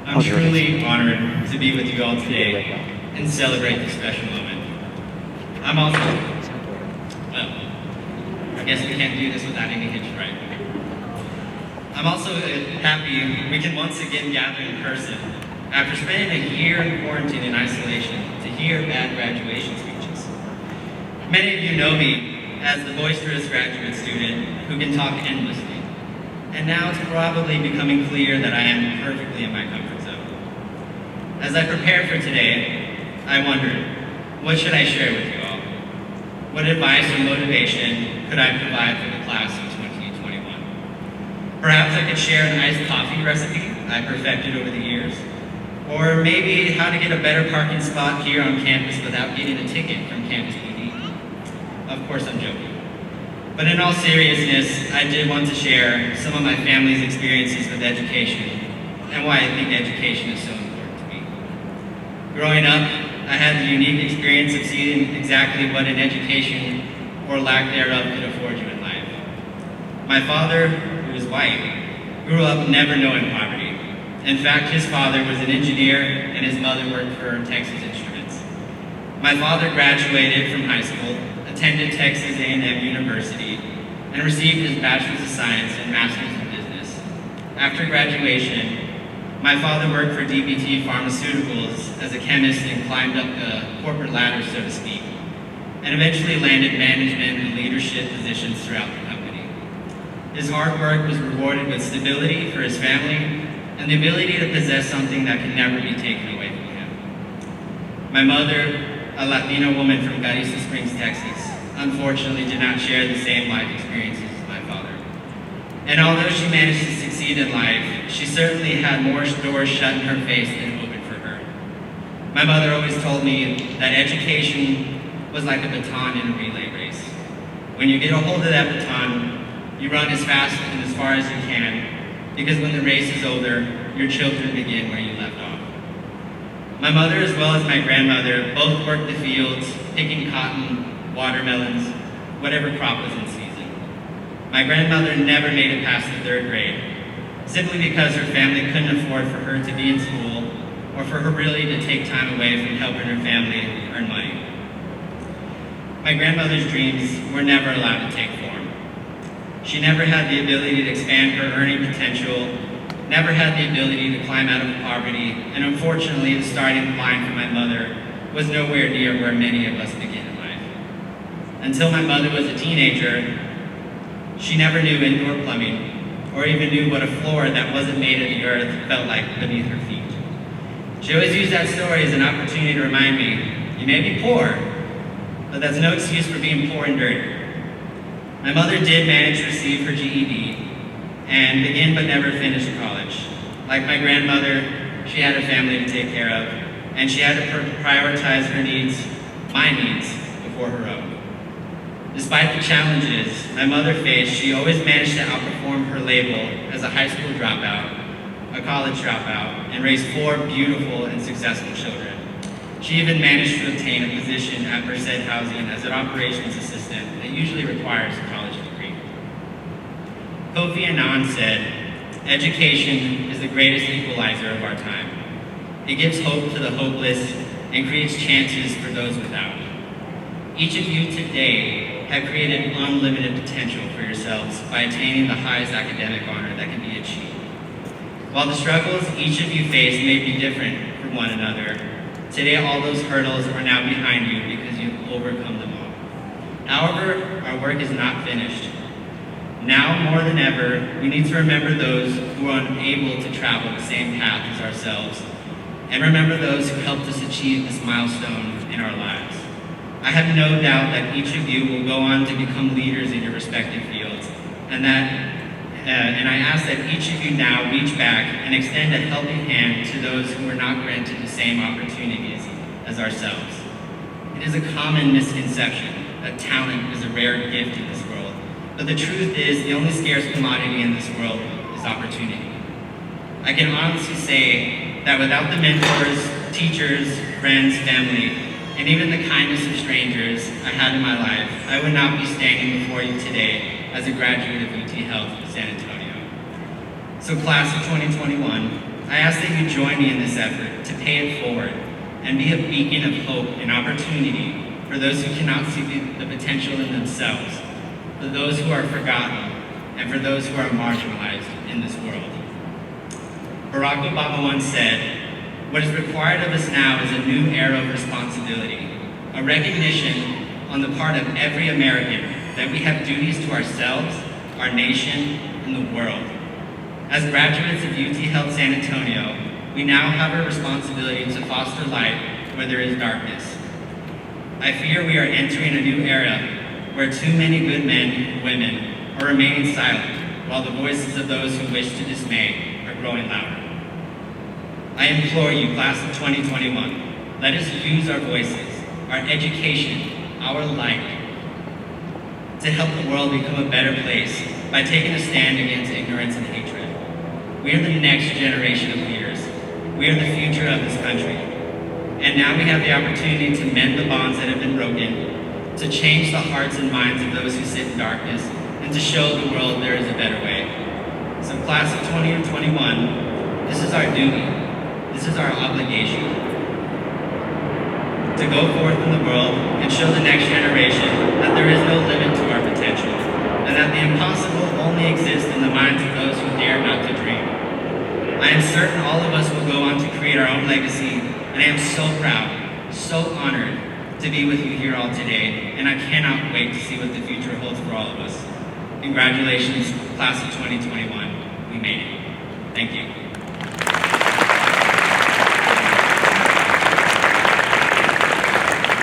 I'm truly honored to be with you all today and celebrate this special moment. I'm also, well, I guess we can't do this without any hitch, right? I'm also happy we can once again gather in person after spending a year in quarantine and isolation to hear bad graduation speeches. Many of you know me as the boisterous graduate student who can talk endlessly. And now it's probably becoming clear that I am perfectly in my comfort zone. As I prepared for today, I wondered, what should I share with you all? What advice or motivation could I provide for the class of 2021? Perhaps I could share an iced coffee recipe I perfected over the years, or maybe how to get a better parking spot here on campus without getting a ticket from Campus PD. Of course, I'm joking. But in all seriousness, I did want to share some of my family's experiences with education and why I think education is so important to me. Growing up, I had the unique experience of seeing exactly what an education or lack thereof could afford you in life. My father, who was white, grew up never knowing poverty. In fact, his father was an engineer and his mother worked for Texas Instruments. My father graduated from high school, attended Texas A&M University, and received his Bachelor's of Science and Master's in Business. After graduation, my father worked for DBT Pharmaceuticals as a chemist and climbed up the corporate ladder, so to speak, and eventually landed management and leadership positions throughout the company. His hard work was rewarded with stability for his family and the ability to possess something that can never be taken away from him. My mother, a Latina woman from Garissa Springs, Texas, unfortunately did not share the same life experiences as my father. And although she managed to succeed in life, she certainly had more doors shut in her face than open for her. My mother always told me that education was like a baton in a relay race. When you get a hold of that baton, you run as fast and as far as you can, because when the race is over, your children begin where you left off. My mother, as well as my grandmother, both worked the fields, picking cotton, watermelons, whatever crop was in season. My grandmother never made it past the 3rd grade, simply because her family couldn't afford for her to be in school or for her really to take time away from helping her family earn money. My grandmother's dreams were never allowed to take form. She never had the ability to expand her earning potential, never had the ability to climb out of poverty, and unfortunately the starting line for my mother was nowhere near where many of us begin in life. Until my mother was a teenager, she never knew indoor plumbing, or even knew what a floor that wasn't made of the earth felt like beneath her feet. She always used that story as an opportunity to remind me, you may be poor, but that's no excuse for being poor and dirty. My mother did manage to receive her GED, and begin but never finished college. Like my grandmother, she had a family to take care of, and she had to prioritize her needs, my needs, before her own. Despite the challenges my mother faced, she always managed to outperform her label as a high school dropout, a college dropout, and raised 4 beautiful and successful children. She even managed to obtain a position at Merced Housing as an operations assistant that usually requires a college degree. Kofi Annan said, education is the greatest equalizer of our time. It gives hope to the hopeless and creates chances for those without. Each of you today have created unlimited potential for yourselves by attaining the highest academic honor that can be achieved. While the struggles each of you face may be different from one another, today all those hurdles are now behind you because you've overcome them all. However, our work is not finished. Now more than ever, we need to remember those who are unable to travel the same path as ourselves, and remember those who helped us achieve this milestone in our lives. I have no doubt that each of you will go on to become leaders in your respective fields, and I ask that each of you now reach back and extend a helping hand to those who are not granted the same opportunities as ourselves. It is a common misconception that talent is a rare gift in this world, but the truth is the only scarce commodity in this world is opportunity. I can honestly say that without the mentors, teachers, friends, family, and even the kindness of strangers I had in my life, I would not be standing before you today as a graduate of UT Health San Antonio. So class of 2021, I ask that you join me in this effort to pay it forward and be a beacon of hope and opportunity for those who cannot see the potential in themselves, for those who are forgotten, and for those who are marginalized in this world. Barack Obama once said, "What is required of us now is a new era of responsibility, a recognition on the part of every American that we have duties to ourselves, our nation, and the world." As graduates of UT Health San Antonio, we now have a responsibility to foster light where there is darkness. I fear we are entering a new era where too many good men and women are remaining silent, while the voices of those who wish to dismay are growing louder. I implore you, class of 2021, let us use our voices, our education, our light, to help the world become a better place by taking a stand against ignorance and hatred. We are the next generation of leaders. We are the future of this country. And now we have the opportunity to mend the bonds that have been broken, to change the hearts and minds of those who sit in darkness, and to show the world there is a better way. So class of 2021, this is our duty. This is our obligation. To go forth in the world and show the next generation that there is no limit to our potential, and that the impossible only exists in the minds of those who dare not to dream. I am certain all of us will go on to create our own legacy, and I am so proud, so honored to be with you here all today, and I cannot wait to see what the future holds for all of us. Congratulations, class of 2021. We made it. Thank you.